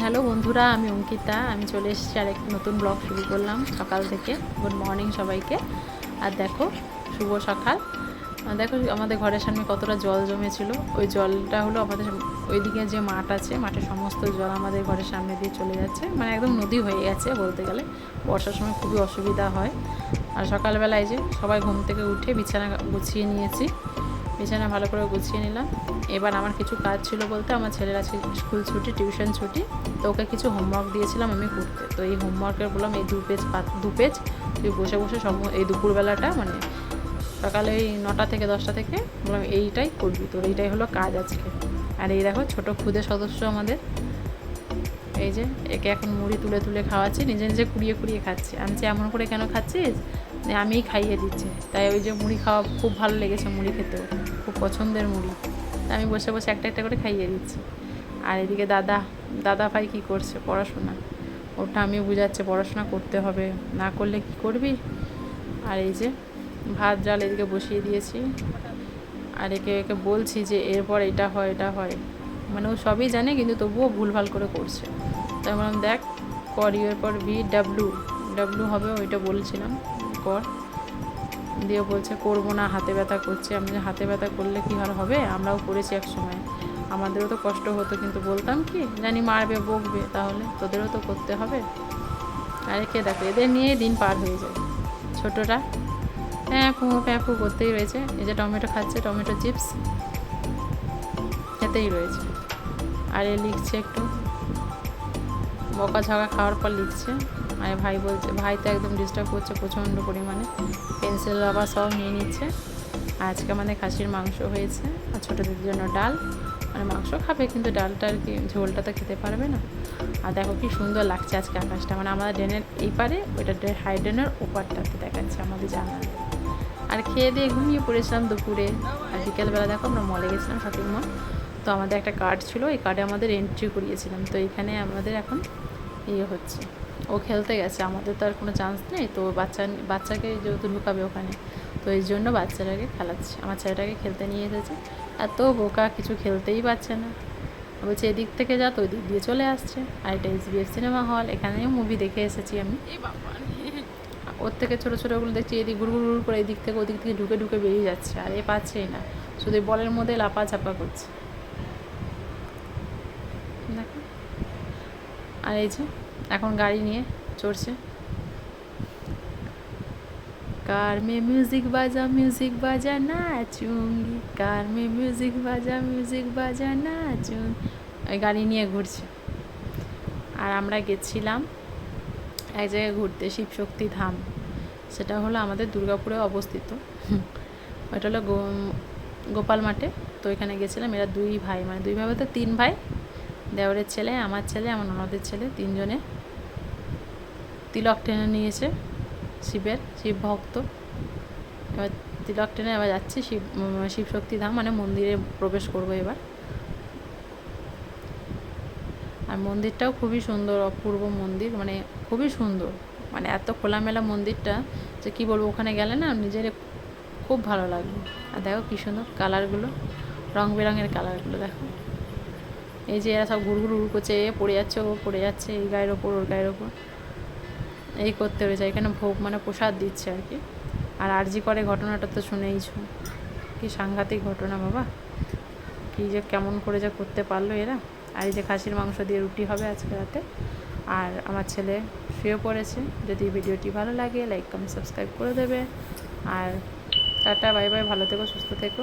Hello বন্ধুরা, আমি অঙ্কিতা। আমি চলে এসেছি আর এক নতুন ব্লগ শুরু করলাম সকাল থেকে। গুড মর্নিং সবাইকে। আর দেখো, শুভ সকাল। দেখো আমাদের ঘরের সামনে কতটা জল জমেছিল। ওই জলটা হলো আমাদের ওইদিকে যে মাঠ আছে, মাঠের সমস্ত জল আমাদের ঘরের সামনে দিয়ে চলে যাচ্ছে, মানে একদম নদী হয়ে গেছে বলতে গেলে। বর্ষার সময় খুবই অসুবিধা হয়। আর সকালবেলায় যে সবাই ঘুম থেকে উঠে বিছানা গুছিয়ে নিয়েছি, বিছানা ভালো করে গুছিয়ে নিলাম। এবার আমার কিছু কাজ ছিল বলতে, আমার ছেলের আজকে স্কুল ছুটি, টিউশন ছুটি, তো ওকে কিছু হোমওয়ার্ক দিয়েছিলাম আমি করতে। তো এই হোমওয়ার্কের বললাম এই দু পেজ তুই বসে বসে এই দুপুরবেলাটা, মানে সকালে ওই 9টা থেকে 10টা থেকে বললাম এইটাই করবি, তোর এইটাই হলো কাজ আজকে। আর এই দেখো ছোটো ক্ষুদে সদস্য আমাদের, এই যে একে এখন মুড়ি তুলে তুলে খাওয়াচ্ছি, নিজে নিজে কুড়িয়ে কুড়িয়ে খাচ্ছে। আমি যে এমন করে কেন খাচ্ছিস, আমিই খাইয়ে দিচ্ছি। তাই ওই যে মুড়ি খাওয়া খুব ভালো লেগেছে, মুড়ি খেতেও খুব পছন্দের মুড়ি। আমি বসে বসে একটা একটা করে খাইয়ে দিচ্ছি। আর এদিকে দাদা ভাই কী করছে, পড়াশোনা। ওটা আমি বুঝাচ্ছে পড়াশোনা করতে হবে, না করলে কি করবি। আর এই যে ভাত জাল এদিকে বসিয়ে দিয়েছি। আর একে বলছি যে এরপর এটা হয় এটা হয়, মানে ও সবই জানে কিন্তু তবুও ভুলভাল করে করছে। তাই বললাম দেখ, কর, ইউর পর ডাব্লু হবে, ওইটা বলছিলাম কর। দিয়ে বলছে করবো না, হাতে ব্যথা করছে। আমি হাতে ব্যথা করলে কী আর হবে, আমরাও করেছি এক সময়, আমাদেরও তো কষ্ট হতো, কিন্তু বলতাম কি, জানি মারবে বকবে, তাহলে তোদেরও তো করতে হবে। আর একে দেখো, এদের নিয়ে দিন পার হয়ে যায়। ছোটোটা প্যাঁকু করতেই রয়েছে। এই যে টমেটো খাচ্ছে, টমেটো চিপস খেতেই রয়েছে। আর এ লিখছে একটু, বকাঝকা খাওয়ার পর লিখছে। আর ভাই বলছে, ভাই তো একদম ডিস্টার্ব করছে প্রচণ্ড পরিমাণে, পেন্সিল রাবার সব নিয়ে নিচ্ছে। আজকে আমাদের খাসির মাংস হয়েছে, আর ছোটোদের জন্য ডাল, মানে মাংস খাবে কিন্তু ডালটা আর কি, ঝোলটা তো খেতে পারবে না। আর দেখো কি সুন্দর লাগছে আজকে আকাশটা, মানে আমাদের ড্রেনের এই পারে, ওইটা হাই ড্রেনের ওপারটাতে দেখাচ্ছে আমাদের জানালা। আর খেয়ে দিয়ে ঘুমিয়ে পড়েছিলাম দুপুরে। আর বিকেলবেলা দেখো আমরা মলে গেছিলাম, শপিং মল। তো আমাদের একটা কার্ড ছিল, এই কার্ডে আমাদের এন্ট্রি করিয়েছিলাম। তো এখানে আমাদের এখন হচ্ছে, ও খেলতে গেছে, আমাদের তো আর কোনো চান্স নেই। তো বাচ্চাকে যেহেতু ঢুকাবে ওখানে, তো এই জন্য বাচ্চাটাকে খেলাচ্ছে, আমার ছেলেটাকে খেলতে নিয়ে এসেছে। এত বোকা, কিছু খেলতেই পারছে না, বলছে এদিক থেকে যা, তো ওই দিক দিয়ে চলে আসছে। আর এটা SBF সিনেমা হল, এখানেও মুভি দেখে এসেছি আমি। ওর থেকে ছোটো ছোটোগুলো দেখছি এদিক ঘুর করে এদিক থেকে ওদিক থেকে ঢুকে ঢুকে বেরিয়ে যাচ্ছে, আর পাচ্ছেই না, শুধু বলের মধ্যে লাপা চাপা করছে দেখো। আর এই যে এখন গাড়ি নিয়ে চড়ছে। कार में म्यूज़िक बाजा नाचूंगी, कार में म्यूज़िक बाजा नाचूंगी, ওই গাড়ি নিয়ে ঘুরছে। আর আমরা গেছিলাম এক জায়গায় ঘুরতে, শিবশক্তি ধাম। সেটা হলো আমাদের দুর্গাপুরে অবস্থিত। ওইটা হলো গোপাল মাঠে। তো এখানে গেছিলাম, এরা দুই ভাই, মানে দুই ভাই বলতে 3 ভাই, দেওরের ছেলে, আমার ননদের ছেলে, 3 জনে তিলক টেনে নিয়েছে, শিব ভক্ত। এবার তিলক টেনে এবার যাচ্ছি শিবশক্তি ধাম, মানে মন্দিরে প্রবেশ করবো এবার। আর মন্দিরটাও খুবই সুন্দর, অপূর্ব মন্দির, মানে খুবই সুন্দর, মানে এত খোলামেলা মন্দিরটা যে কী বলবো, ওখানে গেলে না নিজের খুব ভালো লাগবে। আর দেখো কী সুন্দর কালারগুলো, রং বেরঙের কালারগুলো দেখো। এই যে এরা সব ঘুর করছে, এ পড়ে যাচ্ছে, ও পড়ে যাচ্ছে, এই গায়ের ওপর ওর গায়ের ওপর, এই করতে হয়েছে। এখানে ভোগ মানে প্রসাদ দিচ্ছে আর কি। আর আরজি করে ঘটনাটা তো শুনেইছ, কি সাংঘাতিক ঘটনা বাবা, কী যে কেমন করে যে করতে পারলো এরা। আর এই যে খাসির মাংস দিয়ে রুটি হবে আজকে রাতে। আর আমার ছেলে শুয়ে পড়েছে। যদি ভিডিওটি ভালো লাগে লাইক কমেন্ট সাবস্ক্রাইব করে দেবে। আর টাটা, বাই বাই, ভালো থেকো, সুস্থ থেকো।